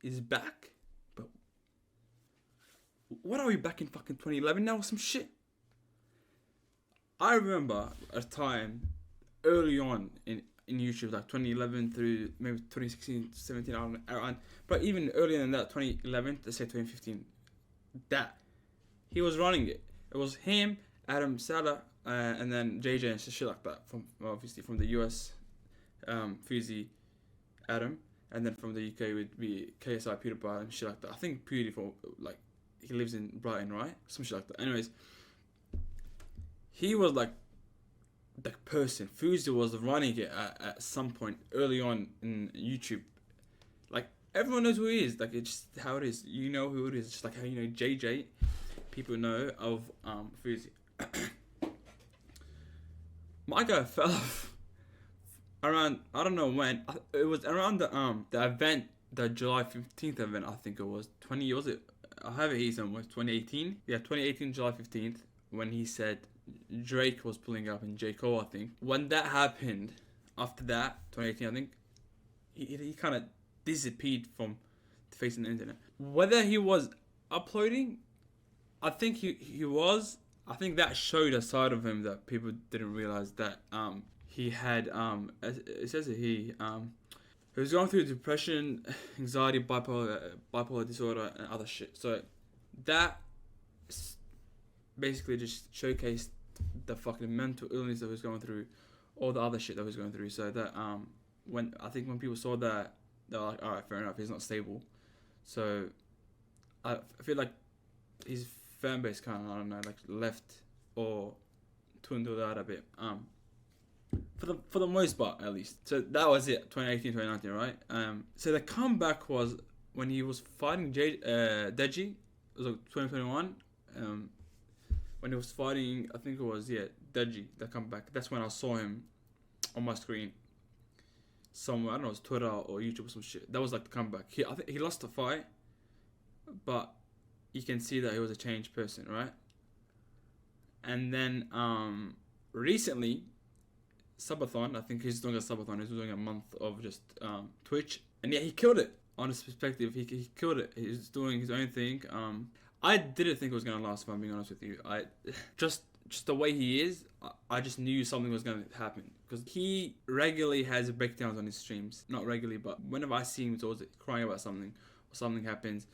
is back. But what are we back in fucking 2011 now or some shit? I remember a time early on in YouTube, like 2011 through maybe 2016, 17, I don't know, around, but even earlier than that, 2011, let's say 2015, that he was running it. It was him, Adam Sala, and then JJ and shit like that. From obviously from the US, Fousey, Adam, and then from the UK would be KSI PewDiePie and shit like that. I think PewDiePie, like, he lives in Brighton, right? Some shit like that. Anyways, he was like the person. Fousey was running it at some point early on in YouTube. Like, everyone knows who he is. Like, it's just how it is. You know who it is. Just like how you know JJ. People know of Fousey. My guy fell off around, I don't know when. It was around the event, the July 15th event, I think it was. Was it? I have it here somewhere. 2018. Yeah, 2018 July 15th, when he said Drake was pulling up in J. Cole, I think. When that happened, after that, 2018, I think, he kind of disappeared from the face of the internet. Whether he was uploading, I think he was. I think that showed a side of him that people didn't realize, that he had, it says that he was going through depression, anxiety, bipolar disorder, and other shit. So that basically just showcased the fucking mental illness that he was going through, all the other shit that he was going through. So that when people saw that, they're like, all right, fair enough, he's not stable. So I feel like his fan base kind of, I don't know, like left or dwindled out a bit. For the most part, at least. So that was it, 2018, 2019, right? So the comeback was when he was fighting Deji. It was like 2021. When he was fighting, I think it was, Deji, the comeback. That's when I saw him on my screen somewhere. I don't know, it was Twitter or YouTube or some shit. That was like the comeback. I think he lost the fight, but you can see that he was a changed person, right? And then recently, subathon, I think he's doing a subathon. He's doing a month of just Twitch, and he killed it. On his perspective, he killed it. He's doing his own thing. I didn't think it was gonna last, if I'm being honest with you. I just the way he is, I just knew something was gonna happen, because he regularly has breakdowns on his streams. Not regularly, but whenever I see him, he's always crying about something, or something happens,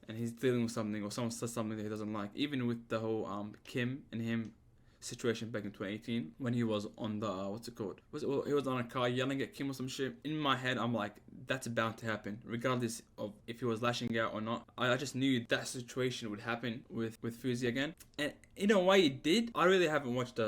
and he's dealing with something, or someone says something that he doesn't like. Even with the whole Kim and him situation back in 2018, when he was on the what's it called? He was on a car yelling at Kim or some shit. In my head, I'm like, that's bound to happen, regardless of if he was lashing out or not. I just knew that situation would happen with Fousey again, and in a way it did. I really haven't watched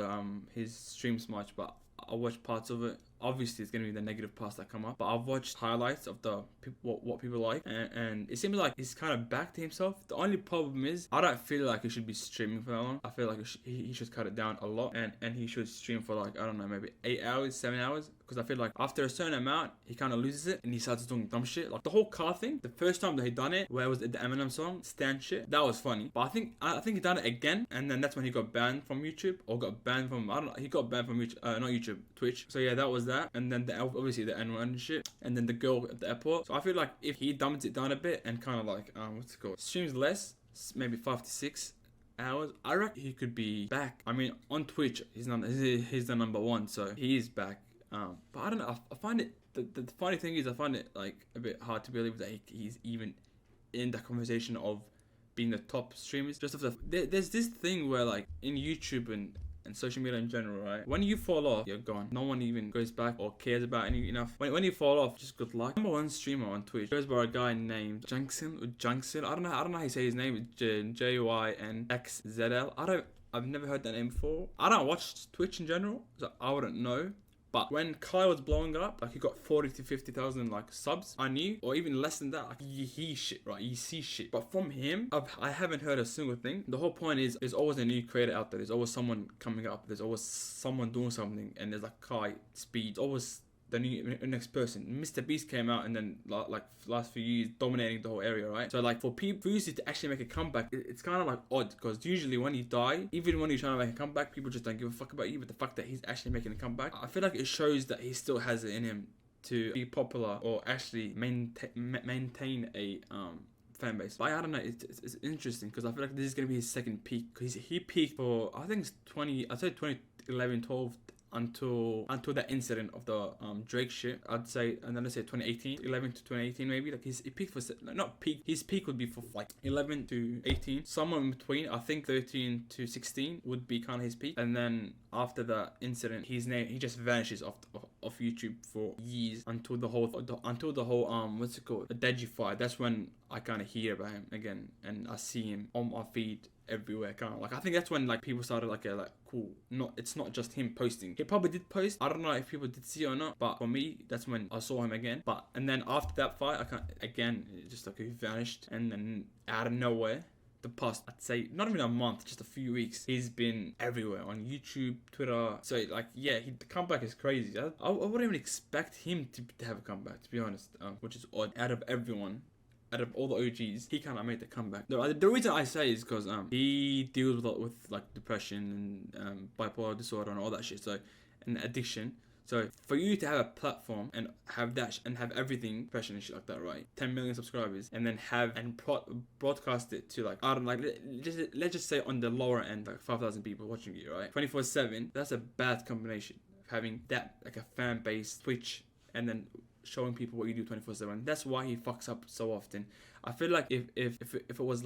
his streams much, but I watched parts of it. Obviously, it's gonna be the negative parts that come up, but I've watched highlights of the what people like, and it seems like he's kind of back to himself. The only problem is, I don't feel like he should be streaming for that long. I feel like he should cut it down a lot, and he should stream for like, I don't know, maybe 8 hours, 7 hours, because I feel like after a certain amount, he kind of loses it, and he starts doing dumb shit. Like the whole car thing, the first time that he done it, where it was the Eminem song, Stand Shit, that was funny. But I think he done it again, and then that's when he got banned from YouTube, or got banned from, I don't know, he got banned from YouTube, not YouTube, Twitch. So yeah, that was that. And then obviously the N1 shit, and then the girl at the airport. So I feel like if he dumbs it down a bit and kind of like what's it called, streams less, maybe 5 to 6 hours, I reckon he could be back. I mean, on Twitch, he's the number one, so he is back. But I don't know. I find it, the funny thing is, I find it like a bit hard to believe that he's even in the conversation of being the top streamers. Just of there's this thing where, like, in YouTube and social media in general, right? When you fall off, you're gone. No one even goes back or cares about any enough. When you fall off, just good luck. Number one streamer on Twitch goes by a guy named Junxin. I don't know how you say his name. JYNXZL. I've never heard that name before. I don't watch Twitch in general, so I wouldn't know. But when Kai was blowing up, like, he got 40 to 50,000 like subs, I knew, or even less than that. Like, you hear shit, right? You see shit. But from him, I haven't heard a single thing. The whole point is, there's always a new creator out there. There's always someone coming up. There's always someone doing something. And there's like Kai, Speed, always the next person. Mr. Beast came out, and then like last few years dominating the whole area, right? So like for Fousey to actually make a comeback, it's kind of like odd, because usually when you die, even when you're trying to make a comeback, people just don't give a fuck about you. But the fact that he's actually making a comeback, I feel like it shows that he still has it in him to be popular or actually maintain a fan base. But I don't know, it's interesting because I feel like this is gonna be his second peak. Because he peaked for, I think it's 2011, 12 until that incident of the Drake shit. I'd say, and then let's say 2018, 11 to 2018 maybe. Like he peaked for, not peak. His peak would be for like 11 to 18, somewhere in between. I think 13 to 16 would be kind of his peak. And then after that incident, he just vanishes off YouTube for years until the whole what's it called, the Deji fight. That's when I kind of hear about him again, and I see him on my feed everywhere, kind of like. I think that's when like people started like cool, it's not just him posting. He probably did post, I don't know if people did see it or not, but for me that's when I saw him again. But and then after that fight, I can't again, it just like he vanished, and then out of nowhere, the past, I'd say not even a month, just a few weeks, he's been everywhere on YouTube, Twitter. So like, yeah, the comeback is crazy. I wouldn't even expect him to have a comeback, to be honest, which is odd. Out of everyone, out of all the OGs, he kind of made the comeback. The reason I say is because he deals with like depression and bipolar disorder and all that shit. So, and addiction. So for you to have a platform and have that and have everything, depression and shit like that, right? 10 million subscribers, and then broadcast it to like, I don't know, like let's just say on the lower end, like 5,000 people watching you, right? 24/7. That's a bad combination. Having that like a fan base, Twitch, and then showing people what you do 24/7. That's why he fucks up so often. I feel like if it was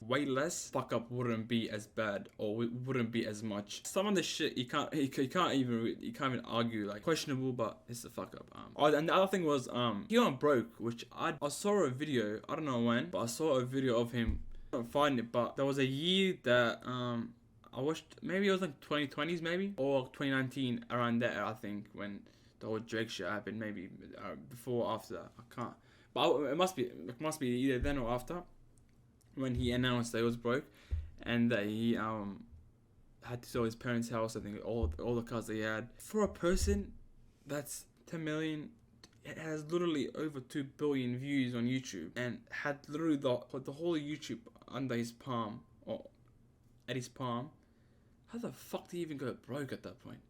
way less, fuck up wouldn't be as bad, or wouldn't be as much. Some of the shit you can't even argue, like questionable, but it's a fuck up. And the other thing was he went broke, which I saw a video, I don't know when, but I saw a video of him. I don't find it, but there was a year that I watched, maybe it was like 2020s maybe, or 2019, around there I think, when the whole Drake shit happened, maybe before or after that, I can't. But it must be either then or after, when he announced that he was broke, and that he had to sell his parents' house. I think all the cars that he had. For a person that's 10 million, it has literally over 2 billion views on YouTube, and had literally the whole of YouTube under his palm, or at his palm. How the fuck did he even go broke at that point?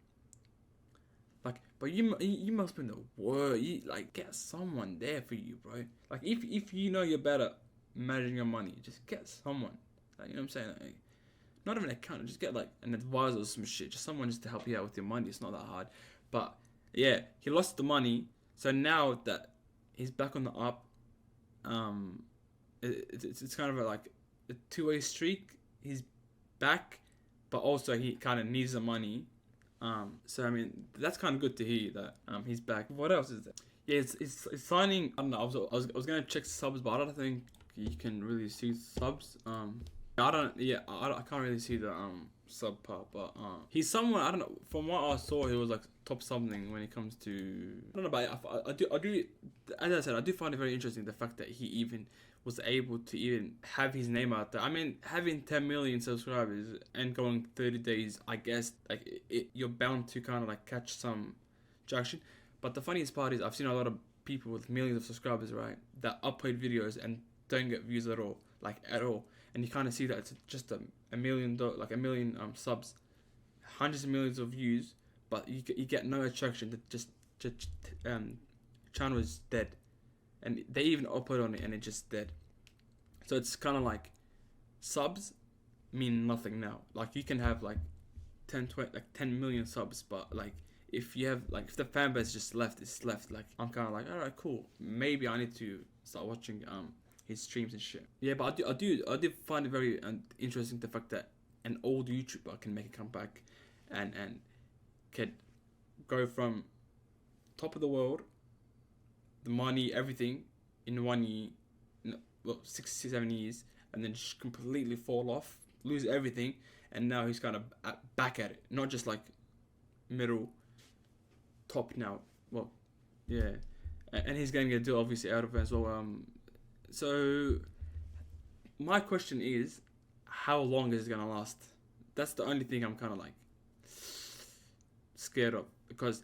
Like, but you must be in the world. You like, get someone there for you, bro. Like, if you know you're better managing your money, just get someone. Like, you know what I'm saying? Like, not even an accountant, just get like an advisor or some shit. Just someone just to help you out with your money. It's not that hard. But yeah, he lost the money. So now that he's back on the up, it's kind of like a two-way streak. He's back, but also he kind of needs the money. So I mean, that's kind of good to hear that he's back. What else is there? Yeah, it's signing. I don't know. I was gonna check subs, but I don't think you can really see subs. I can't really see the sub part, but he's someone, I don't know. From what I saw, he was like top something when it comes to, I don't know, but I do. As I said, I do find it very interesting the fact that he even was able to even have his name out there. I mean, having 10 million subscribers and going 30 days, I guess, like, you're bound to kind of like catch some traction. But the funniest part is I've seen a lot of people with millions of subscribers, right, that upload videos and don't get views at all, like at all. And you kind of see that it's just a million subs, hundreds of millions of views, but you get no attraction. That just channel is dead. And they even upload on it and it's just dead. So it's kind of like subs mean nothing now. Like, you can have like 10 million subs, but like if you have like, if the fan base just left, it's left. Like, I'm kind of like, all right, cool. Maybe I need to start watching his streams and shit. Yeah, but I do find it very interesting the fact that an old YouTuber can make a comeback and can go from top of the world, the money, everything, in 1 year, 6-7 years, and then just completely fall off, lose everything, and now he's kind of back at it. Not just like middle, top now. Well, yeah, and he's going to get a deal obviously out of it as well. So my question is, how long is it gonna last? That's the only thing I'm kind of like scared of, because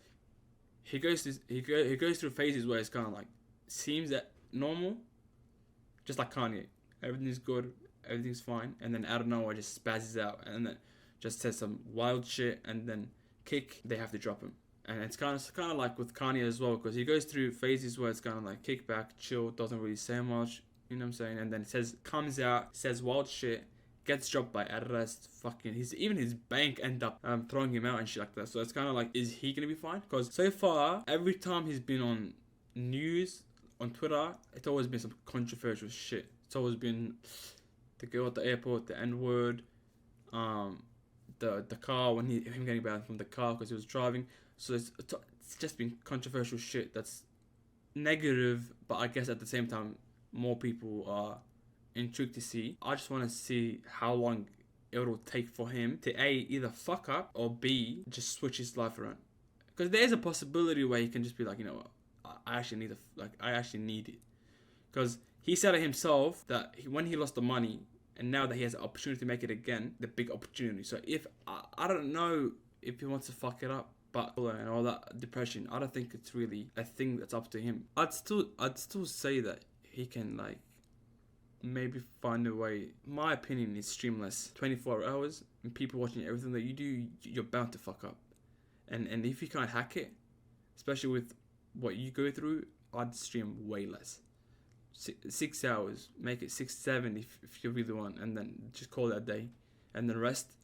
he goes through phases where it's kind of like seems that normal, just like Kanye, everything's good, everything's fine, and then out of nowhere just spazzes out and then just says some wild shit, and then they have to drop him, And it's kind of like with Kanye as well, because he goes through phases where it's kind of like kick back, chill, doesn't really say much, you know what I'm saying? And then comes out, says wild shit, gets dropped by arrest, fucking, even his bank end up throwing him out and shit like that. So it's kind of like, is he gonna be fine? Because so far, every time he's been on news, on Twitter, it's always been some controversial shit. It's always been the girl at the airport, the N-word, the car, when him getting banned from the car because he was driving. So it's just been controversial shit that's negative, but I guess at the same time, more people are intrigued to see. I just want to see how long it will take for him to A, either fuck up, or B, just switch his life around. Because there's a possibility where he can just be like, you know what, I actually need it. Because he said it himself that when he lost the money, and now that he has an opportunity to make it again, the big opportunity. So if I don't know if he wants to fuck it up, but and all that depression, I don't think it's really a thing that's up to him. I'd still say that he can like maybe find a way. My opinion is stream less. 24 hours and people watching everything that you do, you're bound to fuck up. And if you can't hack it, especially with what you go through, I'd stream way less. 6 hours, make it 6, 7 if you really want, and then just call that a day, and then rest,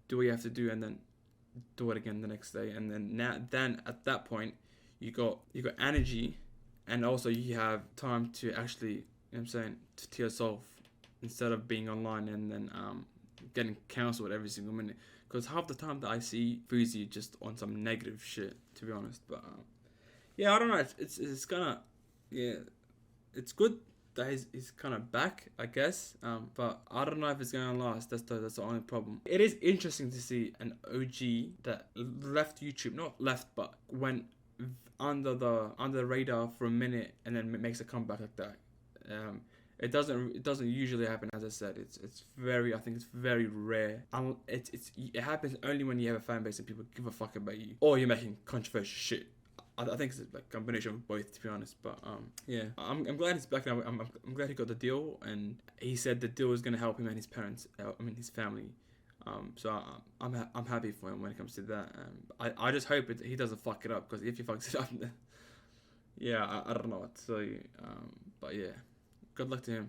do what you have to do, and then do it again the next day. And then at that point, you got energy, and also you have time to actually, you know what I'm saying, to yourself, instead of being online and then getting cancelled every single minute. Because half the time that I see Fousey just on some negative shit, to be honest. But yeah, I don't know. It's kind of, yeah. It's good that he's kind of back, I guess. But I don't know if it's gonna last. That's the only problem. It is interesting to see an OG that left YouTube, not left, but went under the radar for a minute and then makes a comeback like that. It doesn't usually happen. As I said, I think it's very rare. It happens only when you have a fan base and people give a fuck about you, or you're making controversial shit. I think it's like a combination of both, to be honest. But yeah, I'm glad he's back now. I'm glad he got the deal, and he said the deal was gonna help him and his parents. His family. So I'm happy for him when it comes to that. I just hope he doesn't fuck it up, because if he fucks it up, then yeah, I don't know what to tell you. But yeah, good luck to him.